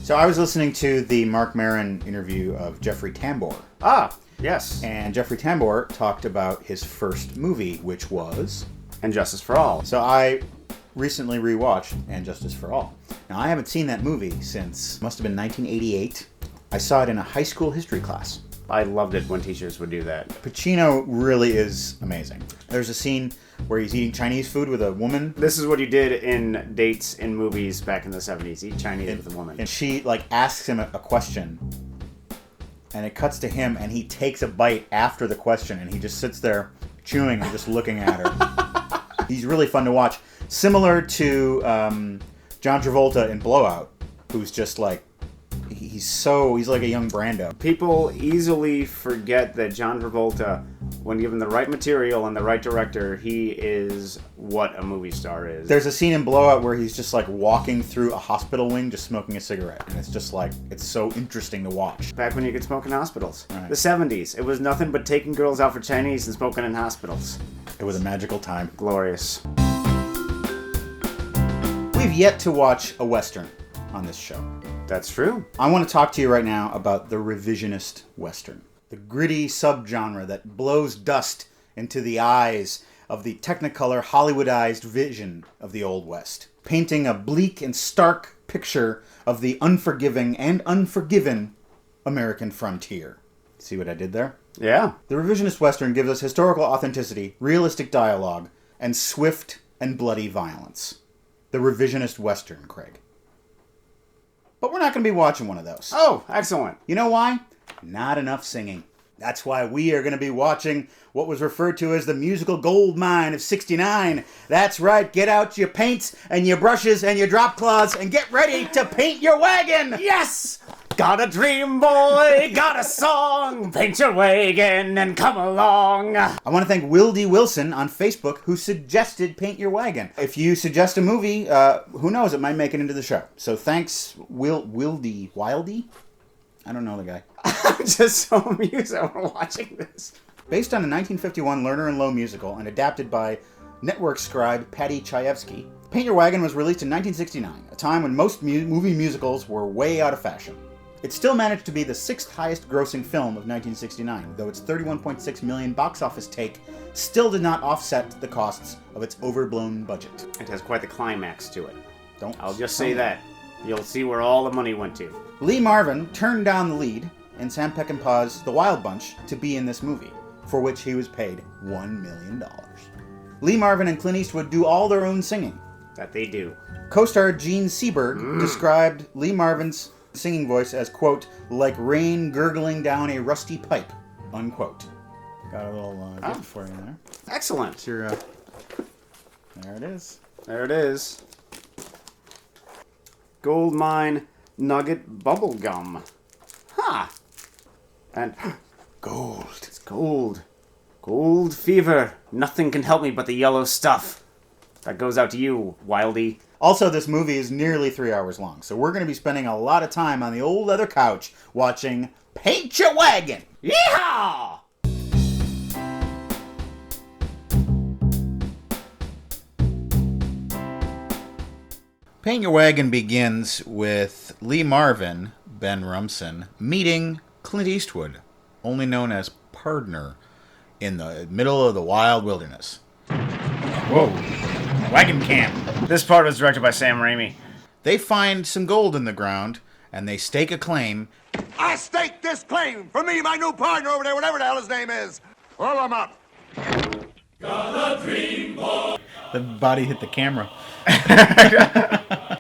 So I was listening to the Mark Maron interview of Jeffrey Tambor. Ah, yes. And Jeffrey Tambor talked about his first movie, which was... And Justice for All. So I recently rewatched And Justice for All. Now, I haven't seen that movie since, must have been 1988. I saw it in a high school history class. I loved it when teachers would do that. Pacino really is amazing. There's a scene where he's eating Chinese food with a woman. This is what you did in dates in movies back in the 70s. Eat Chinese with a woman. And she, asks him a question. And it cuts to him, and he takes a bite after the question, and he just sits there chewing and just looking at her. He's really fun to watch. Similar to John Travolta in Blowout, who's just he's like a young Brando. People easily forget that John Travolta, when given the right material and the right director, he is what a movie star is. There's a scene in Blowout where he's just walking through a hospital wing just smoking a cigarette. And it's just it's so interesting to watch. Back when you could smoke in hospitals. Right. The 70s. It was nothing but taking girls out for Chinese and smoking in hospitals. It was a magical time. Glorious. We've yet to watch a Western on this show. That's true. I want to talk to you right now about the revisionist Western. The gritty subgenre that blows dust into the eyes of the Technicolor Hollywoodized vision of the Old West. Painting a bleak and stark picture of the unforgiving and unforgiven American frontier. See what I did there? Yeah. The revisionist Western gives us historical authenticity, realistic dialogue, and swift and bloody violence. The revisionist Western, Craig. But we're not going to be watching one of those. Oh, excellent. You know why? Not enough singing. That's why we are going to be watching what was referred to as the musical gold mine of '69. That's right, get out your paints and your brushes and your drop cloths and get ready to paint your wagon! Yes! Got a dream, boy, got a song, paint your wagon and come along. I want to thank Wildie Wilson on Facebook who suggested Paint Your Wagon. If you suggest a movie, who knows, it might make it into the show. So thanks, Wildie? I don't know the guy. I'm just so amused that we're watching this. Based on a 1951 Lerner and Loewe musical and adapted by network scribe Paddy Chayefsky, Paint Your Wagon was released in 1969, a time when most movie musicals were way out of fashion. It still managed to be the sixth highest grossing film of 1969, though its $31.6 million box office take still did not offset the costs of its overblown budget. It has quite the climax to it. I'll just tell say me. that. You'll see where all the money went to. Lee Marvin turned down the lead in Sam Peckinpah's The Wild Bunch to be in this movie, for which he was paid $1 million. Lee Marvin and Clint Eastwood do all their own singing. That they do. Co-star Gene Seberg described Lee Marvin's singing voice as, quote, like rain gurgling down a rusty pipe, unquote. Got a little gift for you there. Excellent. It's your, there it is. There it is. Gold mine nugget bubble gum. Huh. And Gold. it's gold. Gold fever. Nothing can help me but the yellow stuff. That goes out to you, Wildie. Also, this movie is nearly 3 hours long, so we're going to be spending a lot of time on the old leather couch watching Paint Your Wagon! Yeehaw! Paint Your Wagon begins with Lee Marvin, Ben Rumson, meeting Clint Eastwood, only known as Pardner, in the middle of the wild wilderness. Whoa. Wagon camp. This part was directed by Sam Raimi. They find some gold in the ground, and they stake a claim. I stake this claim for me, my new partner over there, whatever the hell his name is. Roll him up. Got a dream, boy. The body hit the camera.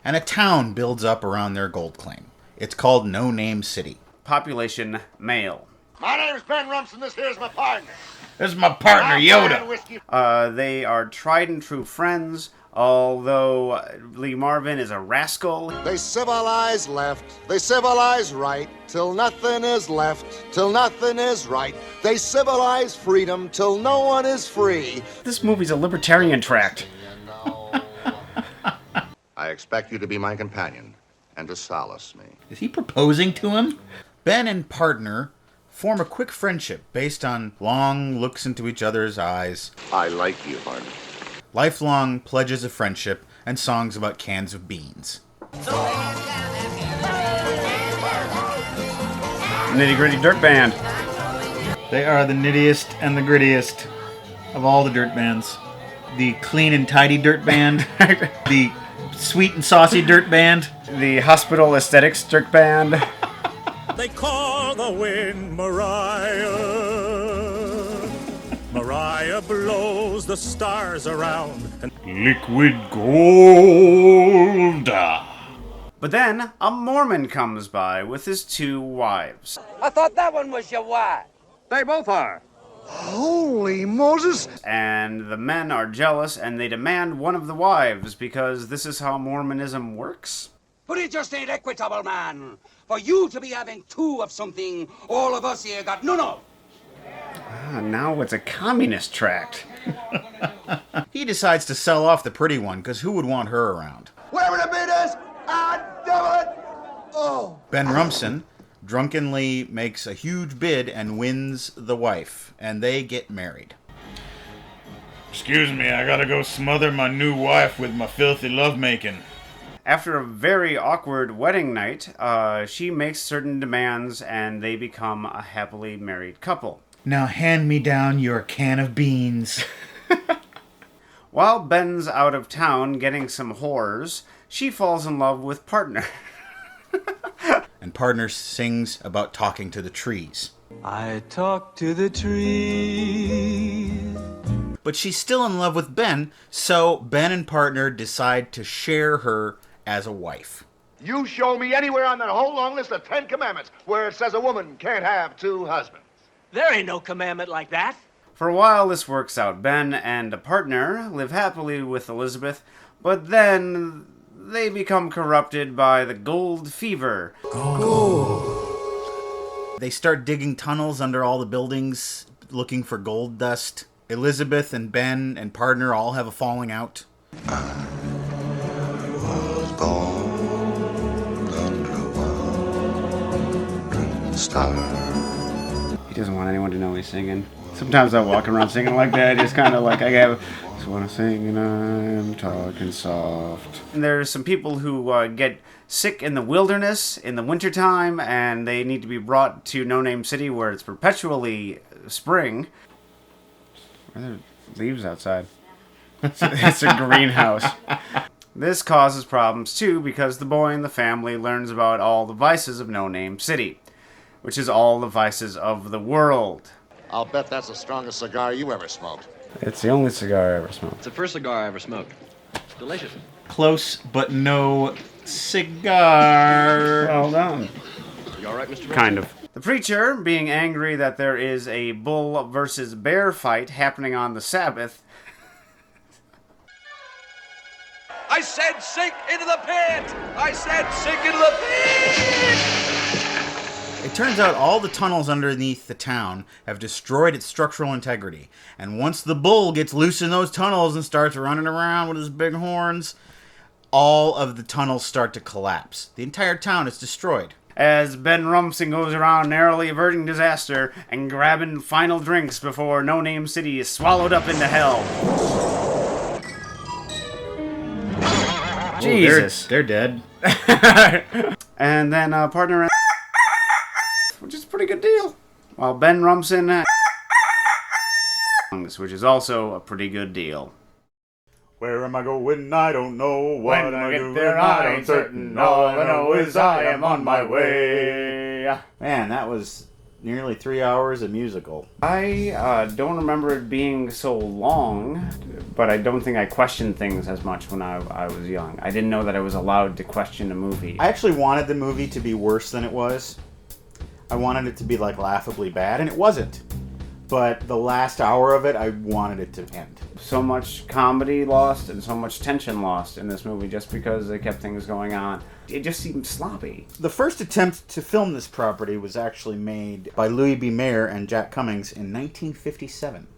And a town builds up around their gold claim. It's called No Name City. Population male. My name's Ben Rumson. This here's my partner. This is my partner, Yoda. They are tried and true friends, although Lee Marvin is a rascal. They civilize left, they civilize right, till nothing is left, till nothing is right. They civilize freedom till no one is free. This movie's a libertarian tract. I expect you to be my companion and to solace me. Is he proposing to him? Ben and Partner form a quick friendship based on long looks into each other's eyes, I like you, partner. lifelong pledges of friendship, and songs about cans of beans. Nitty Gritty Dirt Band. They are the nittiest and the grittiest of all the dirt bands. The clean and tidy dirt band. The sweet and saucy dirt band. The Hospital Aesthetics Dirt Band. They call the wind Mariah. Mariah blows the stars around. And Liquid gold. But then a Mormon comes by with his 2 wives. I thought that one was your wife. They both are. Holy Moses! And the men are jealous and they demand one of the wives because this is how Mormonism works. But it just ain't equitable, man. For you to be having 2 of something, all of us here got none of. Now it's a communist tract. He decides to sell off the pretty one because who would want her around? Whatever the bid is, I'd double it! Oh! Ben Rumson drunkenly makes a huge bid and wins the wife, and they get married. Excuse me, I gotta go smother my new wife with my filthy lovemaking. After a very awkward wedding night, she makes certain demands and they become a happily married couple. Now hand me down your can of beans. While Ben's out of town getting some whores, she falls in love with Partner. And Partner sings about talking to the trees. I talk to the trees. But she's still in love with Ben, so Ben and Partner decide to share her as a wife. You show me anywhere on that whole long list of 10 commandments where it says a woman can't have 2 husbands. There ain't no commandment like that. For a while this works out. Ben and a Partner live happily with Elizabeth, but then they become corrupted by the gold fever. They start digging tunnels under all the buildings, looking for gold dust. Elizabeth and Ben and Partner all have a falling out. Was born under a wandering star. He doesn't want anyone to know he's singing. Sometimes I walk around singing like that, just kind of like just want to sing and I'm talking soft. And there's some people who get sick in the wilderness in the wintertime, and they need to be brought to No Name City where it's perpetually spring. Are there leaves outside? It's a greenhouse. This causes problems too because the boy in the family learns about all the vices of No Name City, which is all the vices of the world. I'll bet that's the strongest cigar you ever smoked. It's the only cigar I ever smoked. It's the first cigar I ever smoked. Delicious. Close, but no cigar. Well done. You all right, Mr. Benson? Kind of. The preacher, being angry that there is a bull versus bear fight happening on the Sabbath. I said sink into the pit! I said sink into the pit! It turns out all the tunnels underneath the town have destroyed its structural integrity. And once the bull gets loose in those tunnels and starts running around with his big horns, all of the tunnels start to collapse. The entire town is destroyed. As Ben Rumson goes around narrowly averting disaster and grabbing final drinks before No Name City is swallowed up into hell. Jesus. They're dead. And then Partner, which is a pretty good deal. While Ben Rumson, which is also a pretty good deal. Where am I going? I don't know. What When I I get do, there, I ain't certain. All I know is I am on my way. Man, that was nearly 3 hours of musical. I don't remember it being so long, but I don't think I questioned things as much when I was young. I didn't know that I was allowed to question a movie. I actually wanted the movie to be worse than it was. I wanted it to be like laughably bad, and it wasn't. But the last hour of it, I wanted it to end. So much comedy lost and so much tension lost in this movie just because they kept things going on. It just seemed sloppy. The first attempt to film this property was actually made by Louis B. Mayer and Jack Cummings in 1957.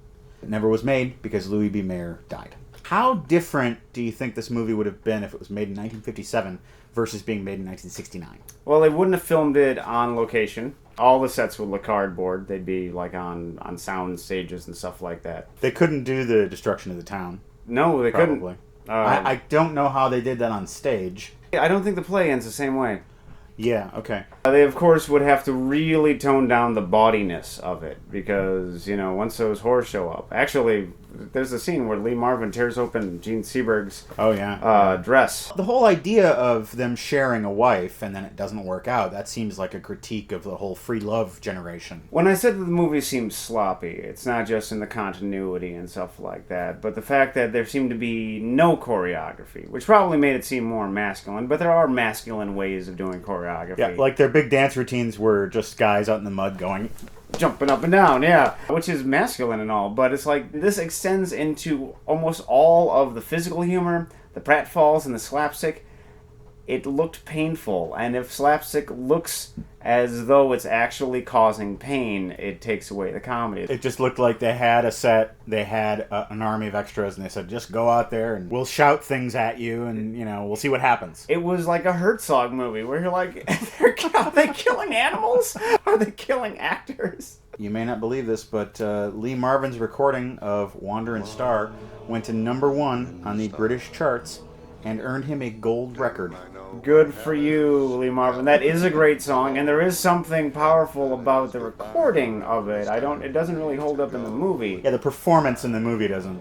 It never was made because Louis B. Mayer died. How different do you think this movie would have been if it was made in 1957 versus being made in 1969? Well, they wouldn't have filmed it on location. All the sets would look cardboard. They'd be like on sound stages and stuff like that. They couldn't do the destruction of the town. No, they Probably. couldn't. I don't know how they did that on stage. I don't think the play ends the same way. Yeah, okay. They, of course, would have to really tone down the bawdiness of it because, you know, once those whores show up. Actually, there's a scene where Lee Marvin tears open Gene Seberg's dress. The whole idea of them sharing a wife and then it doesn't work out, that seems like a critique of the whole free love generation. When I said that the movie seems sloppy, it's not just in the continuity and stuff like that, but the fact that there seemed to be no choreography, which probably made it seem more masculine, but there are masculine ways of doing choreography. Yeah, like their big dance routines were just guys out in the mud going... Jumping up and down, yeah. Which is masculine and all, but it's like this extends into almost all of the physical humor, the pratfalls and the slapstick. It looked painful, and if slapstick looks as though it's actually causing pain, it takes away the comedy. It just looked like they had a set, they had an army of extras, and they said, just go out there and we'll shout things at you and, you know, we'll see what happens. It was like a Herzog movie where you're like, are they killing animals? Are they killing actors? You may not believe this, but Lee Marvin's recording of Wandering Star went to #1 on the British charts and earned him a gold record. Good for you, Lee Marvin. That is a great song, and there is something powerful about the recording of it. It doesn't really hold up in the movie. Yeah, the performance in the movie doesn't.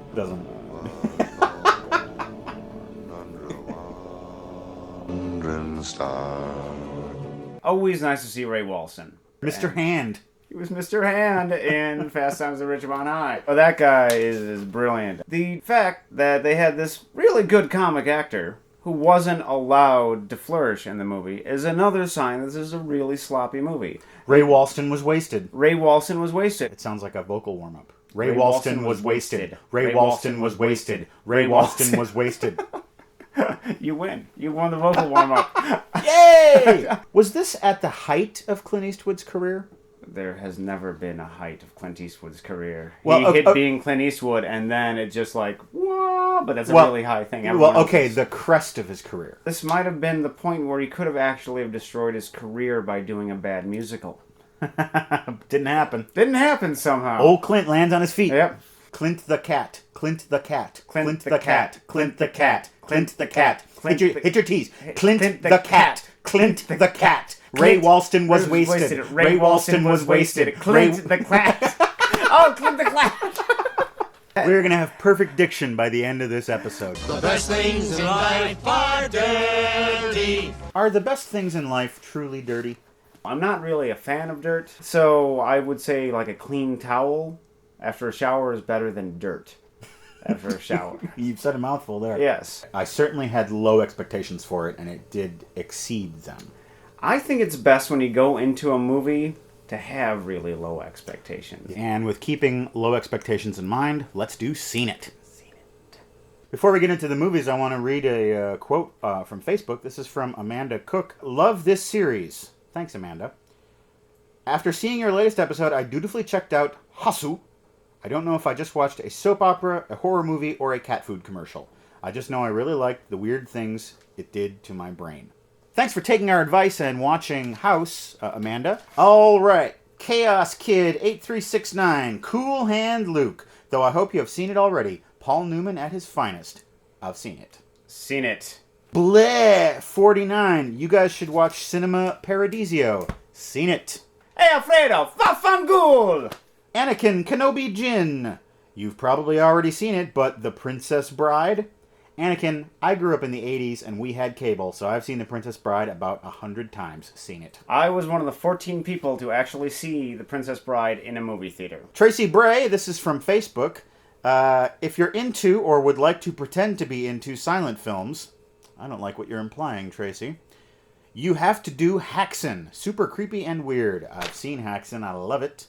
Always nice to see Ray Wilson. Mr. Hand. He was Mr. Hand in Fast Times at Ridgemont High. Oh, that guy is brilliant. The fact that they had this really good comic actor who wasn't allowed to flourish in the movie is another sign that this is a really sloppy movie. Ray Walston was wasted. Ray Walston was wasted. It sounds like a vocal warm-up. Ray Walston was wasted. Ray Walston was wasted. Ray Walston was wasted. You win. You won the vocal warm-up. Yay! Was this at the height of Clint Eastwood's career? There has never been a height of Clint Eastwood's career. Well, he hit being Clint Eastwood, and then it just like, whoa, but that's a really high thing. The crest of his career. This might have been the point where he could have actually have destroyed his career by doing a bad musical. Didn't happen. Didn't happen somehow. Old Clint lands on his feet. Yep. Clint the cat. Clint the cat. Clint the cat. Clint the cat. Clint the cat. Hit your T's. Clint the cat. Clint the cat. Ray Walston was wasted. Ray Walston was wasted. Clint the cat. Oh, Clint the cat. We're going to have perfect diction by the end of this episode. The best things in life are dirty. Are the best things in life truly dirty? I'm not really a fan of dirt, so I would say like a clean towel after a shower is better than dirt after a shower. You've said a mouthful there. Yes. I certainly had low expectations for it, and it did exceed them. I think it's best when you go into a movie to have really low expectations. And with keeping low expectations in mind, let's do Seen It. Before we get into the movies, I want to read a quote from Facebook. This is from Amanda Cook. Love this series. Thanks, Amanda. After seeing your latest episode, I dutifully checked out Hasu. I don't know if I just watched a soap opera, a horror movie, or a cat food commercial. I just know I really liked the weird things it did to my brain. Thanks for taking our advice and watching House, Amanda. All right. Chaos Kid 8369. Cool Hand Luke. Though I hope you have seen it already. Paul Newman at his finest. I've seen it. Seen it. Bleh 49. You guys should watch Cinema Paradiso. Seen it. Hey Alfredo, Fafangool! Anakin Kenobi Jin. You've probably already seen it, but The Princess Bride? Anakin, I grew up in the 80s and we had cable, so I've seen The Princess Bride about 100 times. Seen it. I was one of the 14 people to actually see The Princess Bride in a movie theater. Tracy Bray, this is from Facebook. If you're into or would like to pretend to be into silent films, I don't like what you're implying, Tracy. You have to do Haxan. Super creepy and weird. I've seen Haxan. I love it.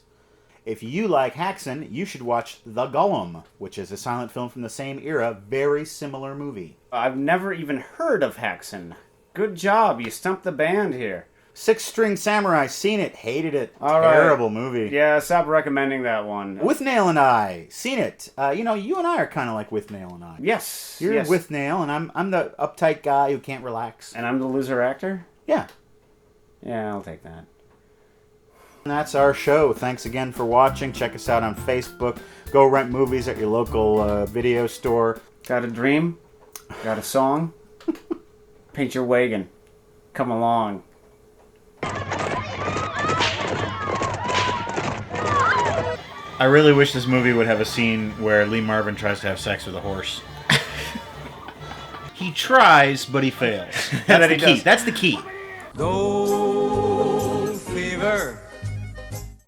If you like Haxan, you should watch The Golem, which is a silent film from the same era. Very similar movie. I've never even heard of Haxan. Good job. You stumped the band here. Six String Samurai. Seen it. Hated it. All Terrible right. movie. Yeah, stop recommending that one. With Nail and I. Seen it. You and I are kind of like With Nail and I. Yes. You're yes. With Nail, and I'm the uptight guy who can't relax. And I'm the loser actor? Yeah. Yeah, I'll take that. And that's our show. Thanks again for watching. Check us out on Facebook. Go rent movies at your local video store. Got a dream? Got a song? Paint your wagon. Come along. I really wish this movie would have a scene where Lee Marvin tries to have sex with a horse. He tries, but he fails. That's the key. That's the key. Though